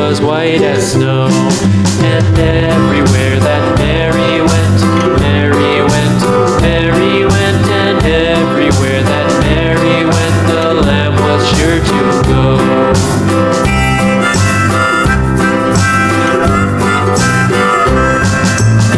was white as snow. And everywhere that Mary went, Mary went, Mary went. And everywhere that Mary went, the lamb was sure to go.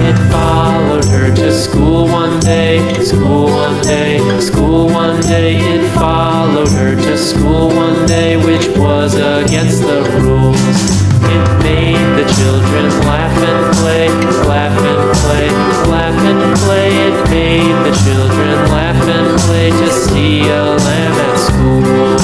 It followed her to school one day, school one day, school one day. It followed her to school one day, which was against the rules. It made the children laugh and play, laugh and play, laugh and play. It made the children laugh and play to see a lamb at school.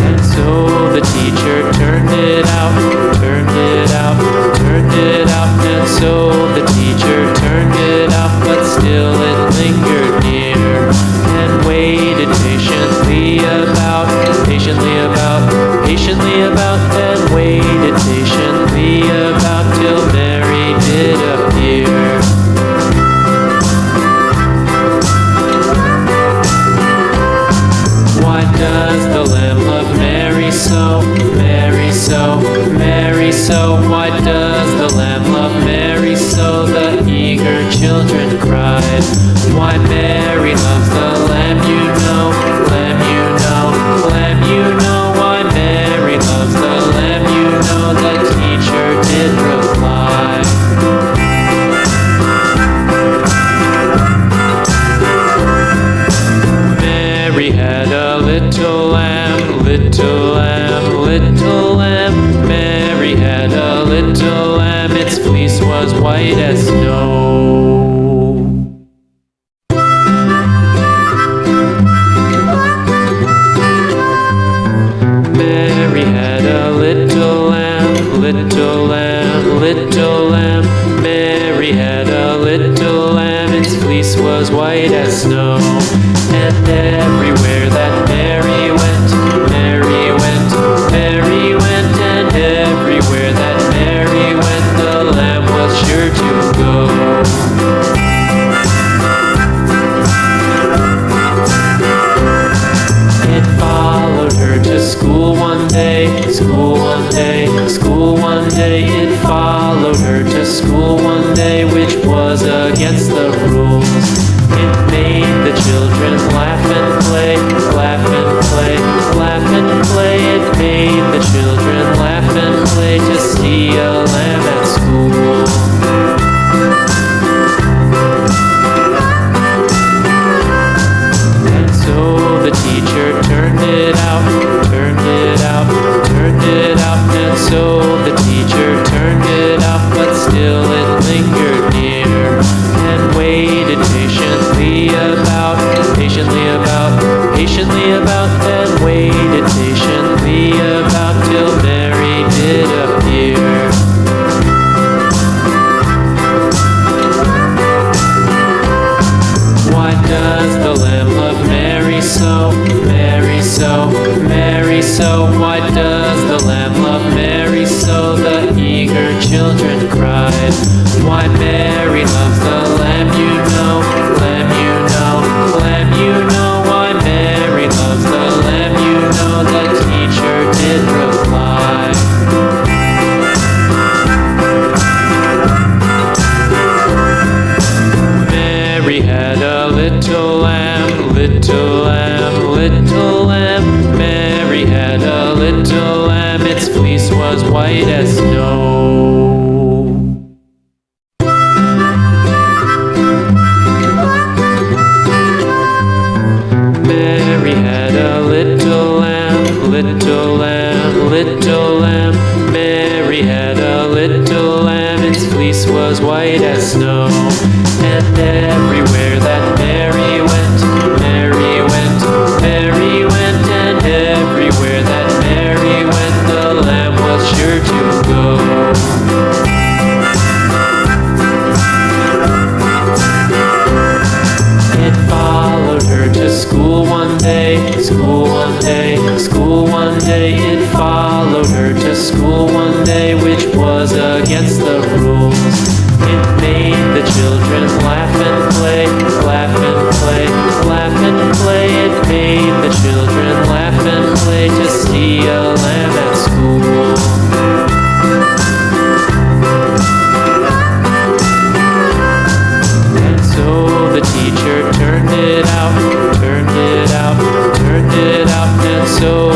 And so the teacher turned it out, turned it out, turned it out. And so the teacher turned it out, but still it lingered near and waited patiently about, patiently about, patiently about, and waited patiently about till Mary did appear. Why does the lamb love Mary so, Mary so, Mary so? Why does the lamb love Mary so? The eager children cried. Why Mary loves the lamb, you know, lamb, you know, lamb, you know. Why Mary loves the lamb, you know, the teacher did reply. Mary had a little lamb, little lamb, little lamb. Mary had a little lamb, its fleece was white as snow. Mary had a little lamb, little lamb, little lamb. Mary had a little lamb, its fleece was white as snow. And everywhere that Mary went, Mary went, Mary went. And everywhere that Mary went, the lamb was sure to go. It followed her to school one day, school one day, school one day. It followed her to school one day, which was against the rules. It made the children laugh and play, laugh and play, laugh and play. It made the children laugh and play to see a lamb at school. And so the teacher turned it out, turned it out, turned it out. And so the teacher turned it out, but still it lingered near and waited patiently about, patiently about, patiently about, and waited patiently about till Mary did appear. Why does the lamb love Mary so, Mary so, Mary so? Why does the lamb love Mary so? The eager children cried. Why Mary loves the lamb, you know, lamb, you know, lamb, you know. Why Mary loves the lamb, you know, the teacher did reply. Mary had a little lamb, little lamb, little lamb. Mary had a little lamb, its fleece was white as snow. Mary had a little lamb, little lamb, little lamb. Mary had a little lamb, its fleece was white as snow. And everywhere that Mary went, Mary went, Mary went. And everywhere that Mary went, the lamb was sure to go. It followed her to school one day, school one day, school one day. It followed her to school one day, which was against the rules. It made the children laugh and play, laugh and play, laugh and play. It made the children see a lamb at school. And so the teacher turned it out, turned it out, turned it out, and so